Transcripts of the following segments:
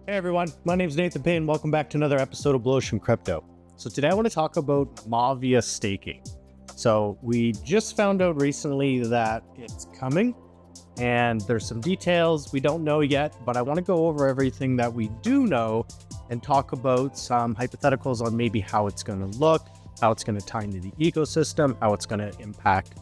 Hey everyone, my name is Nathan Payne. Welcome back to another episode of Blu Ocean Crypto. So today I want to talk about Mavia staking. So we just found out recently that it's coming and there's some details we don't know yet, but I want to go over everything that we do know and talk about some hypotheticals on maybe how it's going to look, how it's going to tie into the ecosystem, how it's going to impact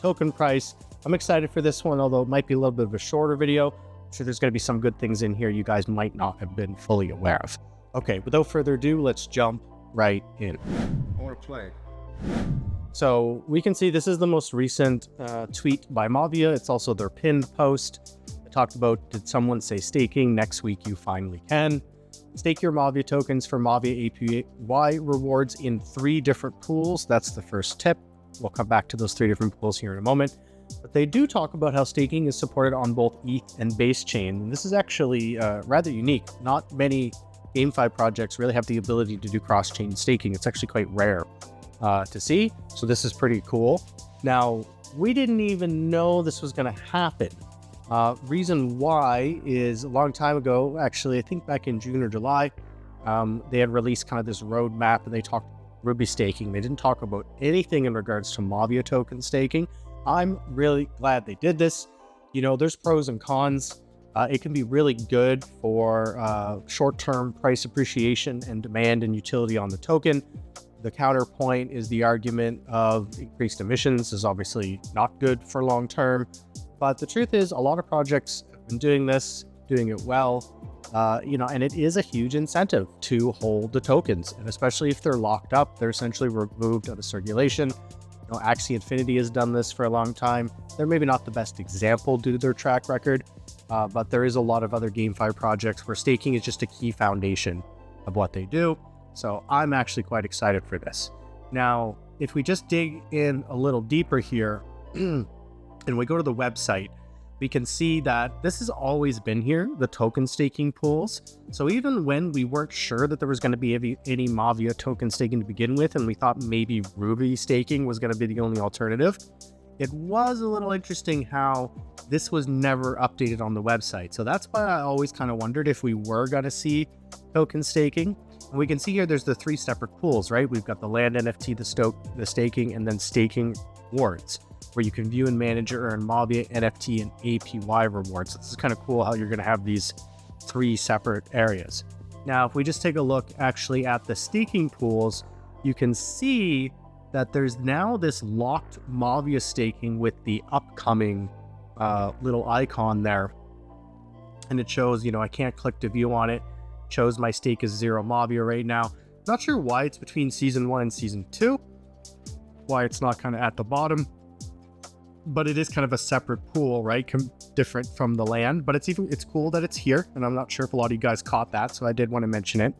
token price. I'm excited for this one, although it might be a little bit of a shorter video. So there's going to be some good things in here you guys might not have been fully aware of. Okay, without further ado, let's jump right in. I want to play. So we can see this is the most recent tweet by Mavia. It's also their pinned post. I talked about, did someone say staking? Next week you finally can. Stake your Mavia tokens for Mavia APY rewards in 3 different pools. That's the first tip. We'll come back to those 3 different pools here in a moment. But they do talk about how staking is supported on both ETH and base chain. And this is actually rather unique. Not many GameFi projects really have the ability to do cross-chain staking. It's actually quite rare to see. So this is pretty cool. Now, we didn't even know this was going to happen. Reason why is a long time ago, actually, I think back in June or July, they had released kind of this roadmap and they talked Ruby staking. They didn't talk about anything in regards to Mavia token staking. I'm really glad they did this. You know, there's pros and cons. It can be really good for short-term price appreciation and demand and utility on the token. The counterpoint is the argument of increased emissions is obviously not good for long-term. But the truth is, a lot of projects have been doing this, doing it well, and it is a huge incentive to hold the tokens. And especially if they're locked up, they're essentially removed out of circulation. Axie Infinity has done this for a long time. They're maybe not the best example due to their track record, but there is a lot of other GameFi projects where staking is just a key foundation of what they do. So I'm actually quite excited for this. Now, if we just dig in a little deeper here and we go to the website, we can see that this has always been here, the token staking pools. So even when we weren't sure that there was going to be any Mavia token staking to begin with, and we thought maybe Ruby staking was going to be the only alternative, it was a little interesting how this was never updated on the website. So that's why I always kind of wondered if we were going to see token staking. And we can see here there's the 3 separate pools, right? We've got the land NFT, the staking, and then staking rewards, where you can view and manage or earn Mavia, NFT, and APY rewards. So this is kind of cool how you're going to have these 3 separate areas. Now, if we just take a look actually at the staking pools, you can see that there's now this locked Mavia staking with the upcoming little icon there. And it shows, I can't click to view on it. It shows my stake is 0 Mavia right now. Not sure why it's between season 1 and season 2, why it's not kind of at the bottom. But it is kind of a separate pool, right? Different from the land, but it's cool that it's here. And I'm not sure if a lot of you guys caught that, so I did want to mention it.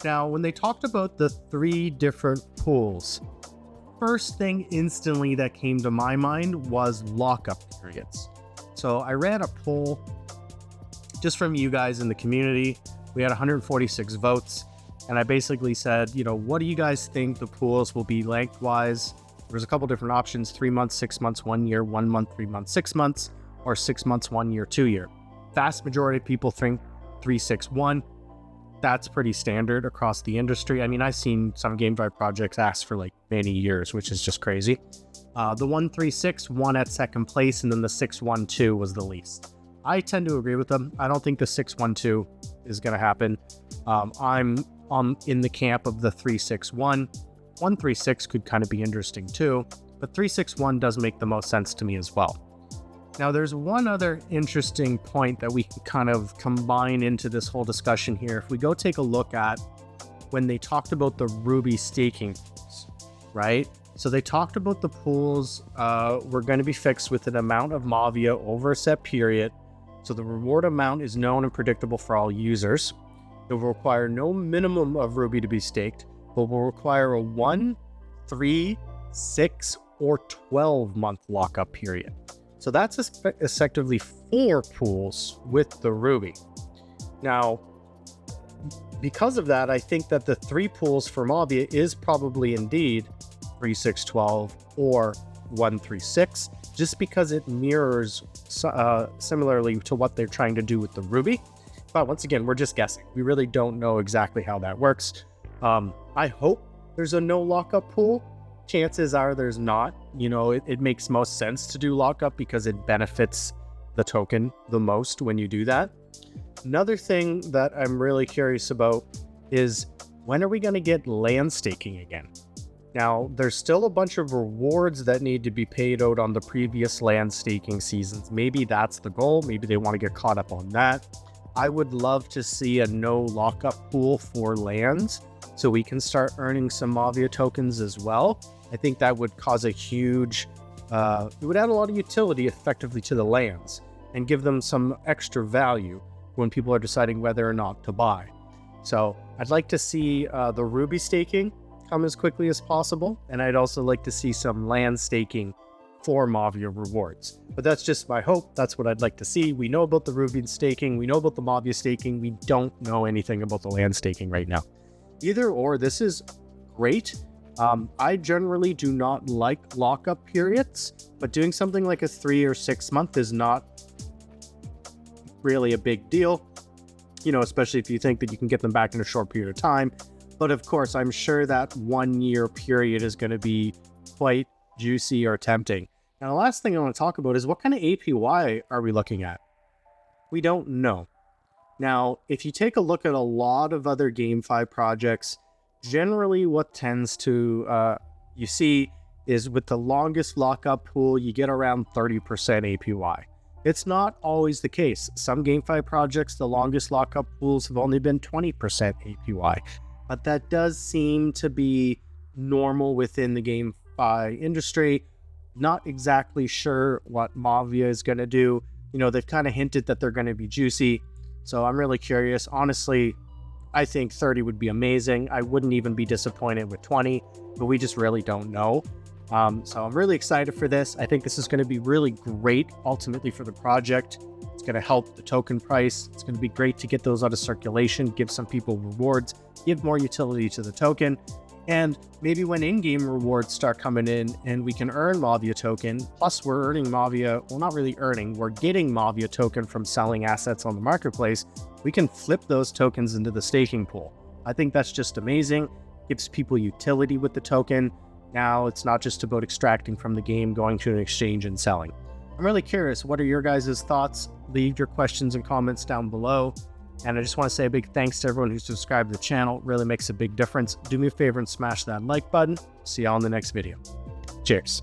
Now, when they talked about the 3 different pools, first thing instantly that came to my mind was lockup periods. So I ran a poll just from you guys in the community. We had 146 votes. And I basically said, what do you guys think the pools will be lengthwise? There's a couple different options: 3 months, 6 months, 1 year, 1 month, 3 months, 6 months, or 6 months, 1 year, 2 year. Vast majority of people think 3, 6, 1. That's pretty standard across the industry. I mean, I've seen some GameFi projects ask for like many years, which is just crazy. The 1, 3, 6 won at second place, and then the 6, 1, 2 was the least. I tend to agree with them. I don't think the 6, 1, 2 is going to happen. I'm in the camp of the 3, 6, 1. 136 could kind of be interesting too, but 361 does make the most sense to me as well. Now, there's one other interesting point that we can kind of combine into this whole discussion here. If we go take a look at when they talked about the Ruby staking pools, right? So they talked about the pools were going to be fixed with an amount of Mavia over a set period. So the reward amount is known and predictable for all users. It will require no minimum of Ruby to be staked, but will require a 1, 3, 6, or 12-month lockup period. So that's effectively 4 pools with the Ruby. Now, because of that, I think that the 3 pools for Mavia is probably indeed 3, 6, 12 or 1, 3, 6, just because it mirrors similarly to what they're trying to do with the Ruby. If But once again, we're just guessing. We really don't know exactly how that works. I hope there's a no lockup pool. Chances are there's not. You know, it makes most sense to do lockup because it benefits the token the most when you do that. Another thing that I'm really curious about is, when are we going to get land staking again? Now, there's still a bunch of rewards that need to be paid out on the previous land staking seasons. Maybe that's the goal. Maybe they want to get caught up on that. I would love to see a no lockup pool for lands so we can start earning some Mavia tokens as well. I think that would cause a huge, it would add a lot of utility effectively to the lands and give them some extra value when people are deciding whether or not to buy. So I'd like to see the Ruby staking come as quickly as possible, and I'd also like to see some land staking for Mavia rewards. But that's just my hope. That's what I'd like to see. We know about the Ruby staking, we know about the Mavia staking, we don't know anything about the land staking right now. Either or, this is great. I generally do not like lockup periods, but doing something like a 3 or 6 month is not really a big deal, you know, especially if you think that you can get them back in a short period of time. But of course, I'm sure that 1 year period is going to be quite juicy or tempting. Now, the last thing I want to talk about is, what kind of APY are we looking at? We don't know. Now, if you take a look at a lot of other GameFi projects, generally what tends to, you see is with the longest lockup pool, you get around 30% APY. It's not always the case. Some GameFi projects, the longest lockup pools have only been 20% APY. But that does seem to be normal within the GameFi industry. Not exactly sure what Mavia is going to do. You know, they've kind of hinted that they're going to be juicy. So I'm really curious. Honestly, I think 30 would be amazing. I wouldn't even be disappointed with 20, but we just really don't know. So I'm really excited for this. I think this is going to be really great ultimately for the project. It's going to help the token price. It's going to be great to get those out of circulation, give some people rewards, give more utility to the token. And maybe when in-game rewards start coming in and we can earn Mavia token, plus we're earning Mavia, well, not really earning, we're getting Mavia token from selling assets on the marketplace, we can flip those tokens into the staking pool. I think that's just amazing. Gives people utility with the token. Now it's not just about extracting from the game, going to an exchange and selling. I'm really curious, what are your guys' thoughts? Leave your questions and comments down below. And I just want to say a big thanks to everyone who subscribed to the channel. It really makes a big difference. Do me a favor and smash that like button. See you all in the next video. Cheers.